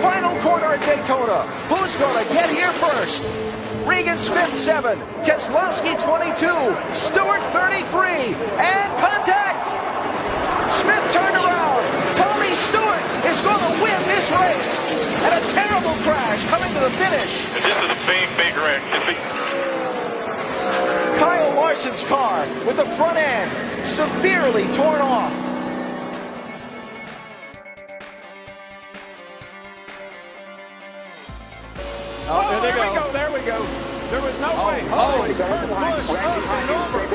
Final corner at Daytona. Who's going to get here first? Regan Smith 7, Keselowski 22, Stewart 33, and contact! Smith turned around. Tony Stewart is going to win this race. And a terrible crash coming to the finish. This is a big wreck. Kyle Larson's car with the front end severely torn off. Oh, there we go. There was no way. It's Kurt Busch over and over.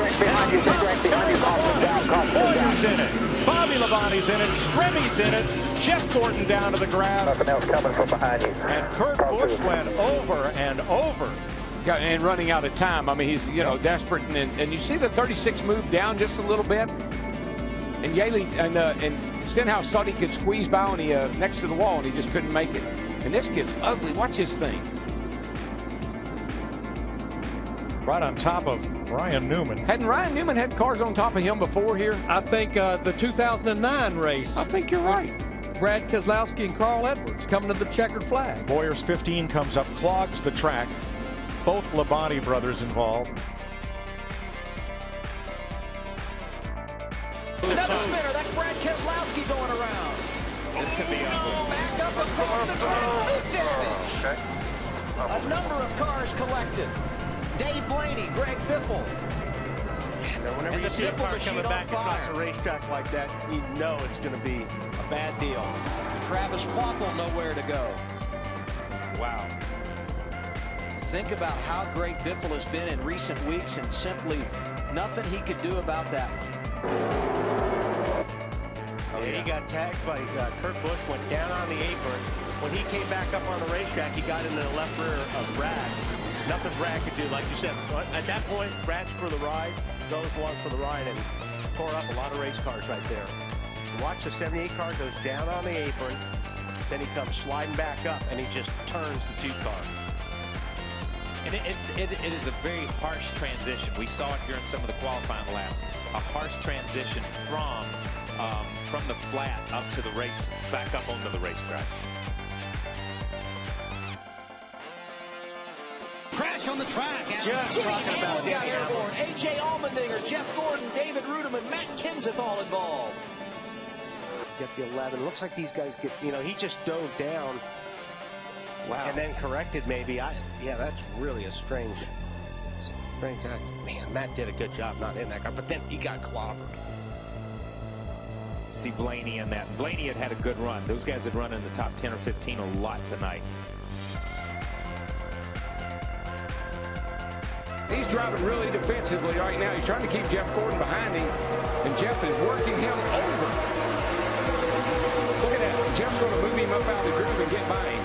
Boyer's in it. Bobby Labonte's in it. Stremmy's in it. Jeff Gordon down to the ground. Nothing else coming from behind you. And Kurt Busch went over and over. And running out of time. I mean, he's, desperate. And you see the 36 move down just a little bit. And Yaley and Stenhouse thought he could squeeze by on the next to the wall, and he just couldn't make it. And this kid's ugly. Watch his thing. Right on top of Ryan Newman. Hadn't Ryan Newman had cars on top of him before here? I think the 2009 race. I think you're right. Brad Keselowski and Carl Edwards coming to the checkered flag. Boyer's 15 comes up, clogs the track. Both Labonte brothers involved. Another spinner. That's Brad Keselowski going around. This could be ugly. Back up across the track. Big damage. A number of cars collected. Dave Blaney, Greg Biffle. Whenever you see a car coming back across a racetrack like that, you know it's going to be a bad deal. Travis Quaffle nowhere to go. Wow. Think about how great Biffle has been in recent weeks, and simply nothing he could do about that one. He got tagged by Kurt Busch, went down on the apron. When he came back up on the racetrack, he got into the left rear of Brad. Nothing Brad could do, like you said. At that point, Brad's for the ride, goes along for the ride, and tore up a lot of race cars right there. Watch the 78 car goes down on the apron, then he comes sliding back up, and he just turns the 2 car. And it is a very harsh transition. We saw it during some of the qualifying laps. A harsh transition from the flat up to the race, back up onto the racetrack. Crash on the track. Just Jimmy talking about Hamlin got Jimmy airborne. A.J. Allmendinger, Jeff Gordon, David Ruderman, Matt Kenseth all involved. Get the 11. Looks like these guys get, he just dove down. Wow. And then corrected maybe. Yeah, that's really a strange. Man, Matt did a good job not in that car, but then he got clobbered. See Blaney in that. Blaney had a good run. Those guys had run in the top 10 or 15 a lot tonight. He's driving really defensively right now. He's trying to keep Jeff Gordon behind him, and Jeff is working him over. Look at that. Jeff's going to move him up out of the groove and get by him.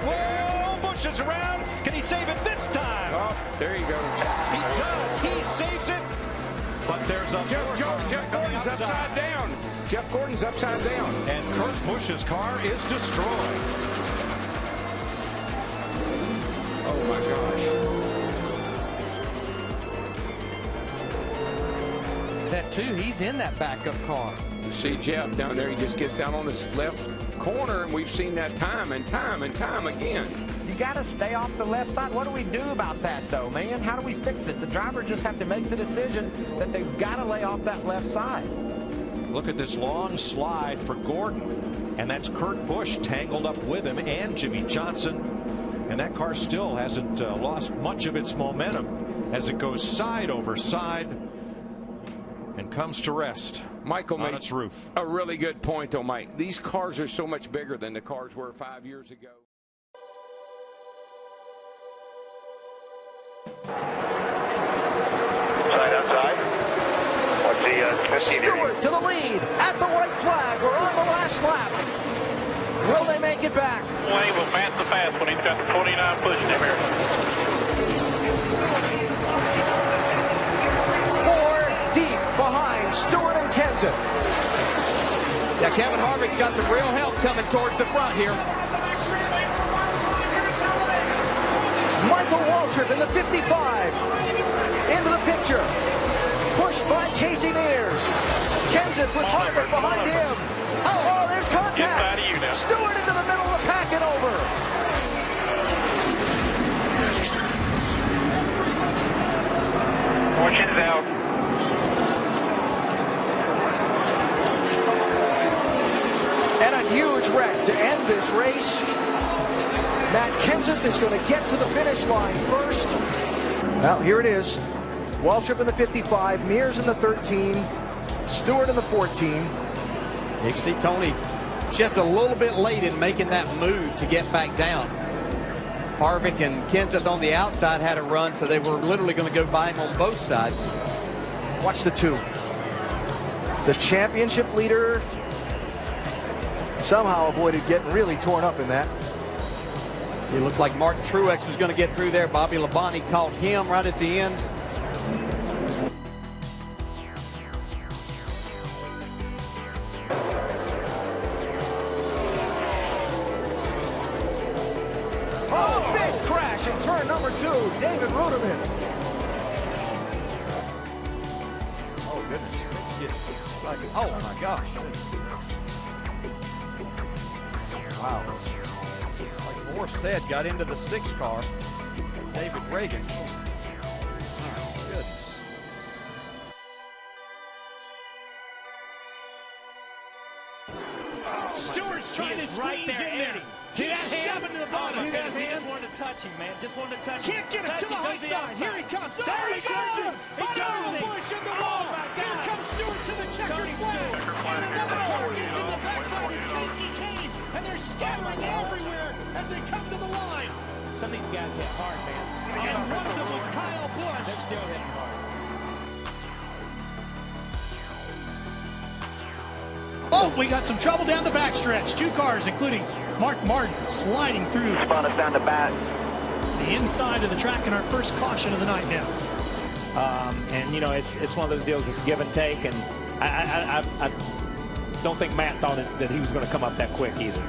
Whoa, Busch is around. Can he save it this time? Oh, there you go. He does. He saves it. But there's a Jeff Gordon's upside down. Jeff Gordon's upside down. And Kurt Busch's car is destroyed. Oh, my gosh. That too, he's in that backup car. You see Jeff down there. He just gets down on this left corner, and we've seen that time and time and time again. You got to stay off the left side. What do we do about that, though, man? How do we fix it? The driver just have to make the decision that they've got to lay off that left side. Look at this long slide for Gordon. And that's Kurt Busch tangled up with him and Jimmy Johnson. And that car still hasn't lost much of its momentum as it goes side over side and comes to rest Michael on made its roof. A really good point, though, Mike. These cars are so much bigger than the cars were 5 years ago. Outside. What's the 15 Stewart to the lead at the white flag. We're on the last lap. Will they make it back? Wayne will pass the fast when he's got the 29 pushing him here. 4 deep behind Stewart and Kenseth. Yeah, Kevin Harvick's got some real help coming towards the front here. Michael Waltrip in the 55. Into the picture. Pushed by Casey Mears. Kenseth with Harvick behind him. Oh, there's contact. Inside of you now. Stewart to end this race. Matt Kenseth is going to get to the finish line first. Well, here it is. Waltrip in the 55, Mears in the 13, Stewart in the 14. You can see Tony just a little bit late in making that move to get back down. Harvick and Kenseth on the outside had a run, so they were literally going to go by him on both sides. Watch the two. The championship leader somehow avoided getting really torn up in that. So it looked like Martin Truex was going to get through there. Bobby Labonte caught him right at the end. Oh, big crash in turn number 2, David Ruderman. Oh, goodness. Oh, my gosh. Wow. Like Moore said, got into the 6 car. David Reagan. Oh, goodness. Stewart's trying to squeeze in there. See that He's hand? shoving to the bottom. Oh, See that he hand? just wanted to touch him, man. Just wanted to touch him. Can't get him to the high side. Here he comes. There There he he goes. goes. He goes. Bush in the Oh, wall. my Here God. comes Stewart to the checkered Tony flag. Stewart. And another car gets in the backside. It's Casey Kane. And they're scattering everywhere as they come to the line. Some of these guys hit hard, man. And one of them was Kyle Busch. They're still hitting hard. Oh, we got some trouble down the backstretch. 2 cars, including Mark Martin, sliding through Spun us down the back. the inside of the track in our first caution of the night now. And, you know, it's one of those deals that's give and take. And I don't think Matt thought that he was going to come up that quick either.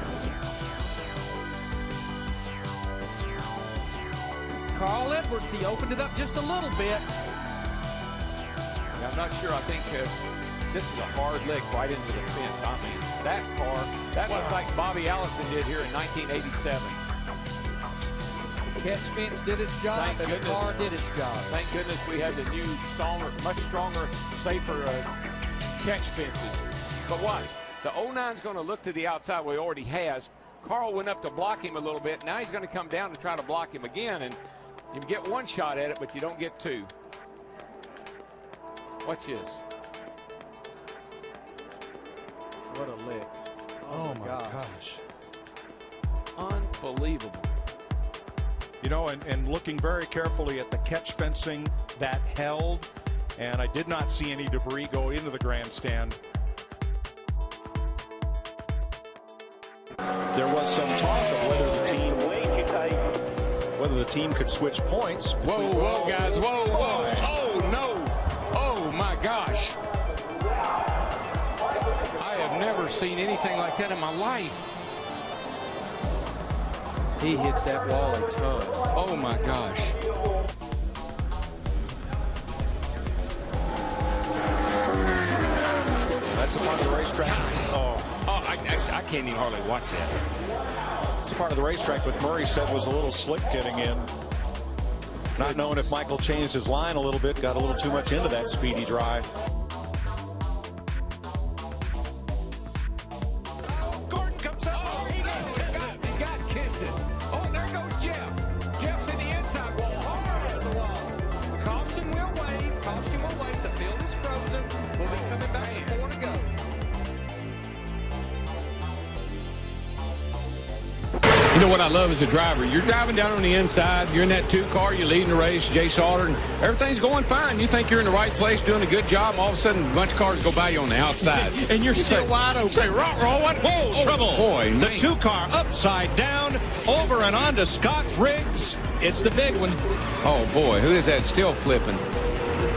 Carl Edwards, he opened it up just a little bit. I'm not sure. I think this is a hard lick right into the fence. I mean, that car, that looked like Bobby Allison did here in 1987. Catch fence did its job, Thank and the goodness. car did its job. Thank goodness we had the new, stronger, much stronger, safer catch fences. But watch, the 09's going to look to the outside where he already has. Carl went up to block him a little bit. Now he's going to come down to try to block him again, and you get one shot at it, but you don't get 2. Watch this. What a lick. Oh my gosh. Unbelievable. You know, and looking very carefully at the catch fencing that held, and I did not see any debris go into the grandstand. There was some talk of whether the team could switch points. Whoa, whoa, guys, whoa, whoa. Oh, no. Oh, my gosh. I have never seen anything like that in my life. He hit that wall a ton. Oh, my gosh. That's a part of the racetrack. Oh, I can't even hardly watch that. It's part of the racetrack, but Murray said was a little slick getting in. Not knowing if Michael changed his line a little bit, got a little too much into that speedy drive. Gordon comes up. Oh, he got Kenseth. Oh, and there goes Jeff. Jeff's in the inside wall. Hard at the wall. Caution will wave. Caution will wave. The field is frozen. We'll be coming back with 4 to go. You know what I love as a driver? You're driving down on the inside. You're in that 2 car. You're leading the race. Jay Sauter, and everything's going fine. You think you're in the right place, doing a good job. And all of a sudden, a bunch of cars go by you on the outside, And you're still wide open. Say, what? Whoa, trouble. Boy, the man. 2 car upside down, over and on to Scott Riggs. It's the big one. Oh, boy. Who is that still flipping?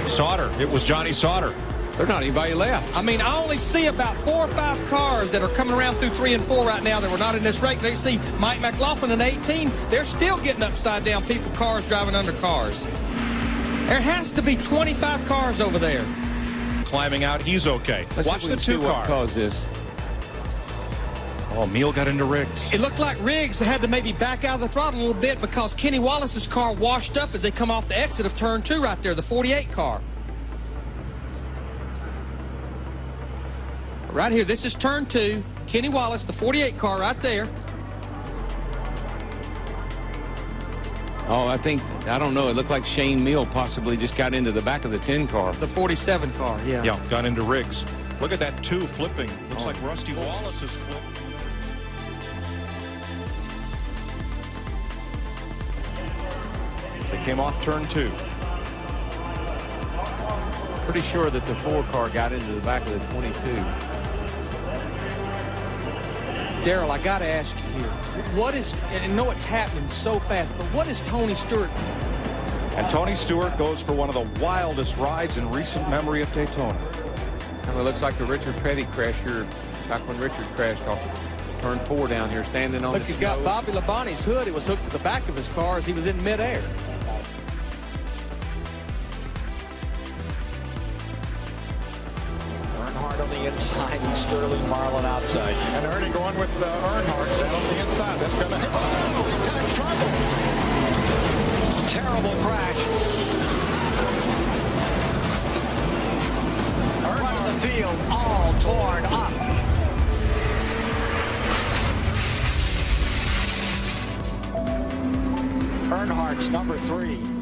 Sauter. It was Johnny Sauter. There's not anybody left. I mean, I only see about 4 or 5 cars that are coming around through 3 and 4 right now that were not in this race. They see Mike McLaughlin in 18. They're still getting upside down people, cars driving under cars. There has to be 25 cars over there. Climbing out, he's okay. Watch the 2 car. Cause this. Oh, Meal got into Riggs. It looked like Riggs had to maybe back out of the throttle a little bit because Kenny Wallace's car washed up as they come off the exit of turn 2 right there, the 48 car. Right here, this is turn 2. Kenny Wallace, the 48 car right there. Oh, I don't know. It looked like Shane Meal possibly just got into the back of the 10 car. The 47 car, yeah. Yeah, got into Riggs. Look at that 2 flipping. Looks like Rusty Wallace is flipped. They came off turn 2. Pretty sure that the 4 car got into the back of the 22. Darrell, I got to ask you here. What is, and I know it's happening so fast, but what is Tony Stewart? And Tony Stewart goes for one of the wildest rides in recent memory of Daytona. Kind of looks like the Richard Petty crash here, back when Richard crashed off turn 4 down here, standing on Look, the he's snow. got Bobby Labonte's hood. It was hooked to the back of his car as he was in midair. Earnhardt on the inside and Sterling Marlin outside. And Ernie going with Earnhardt down on the inside. That's going to attack trouble. Terrible crash. Front of the field, all torn up. Earnhardt's number 3.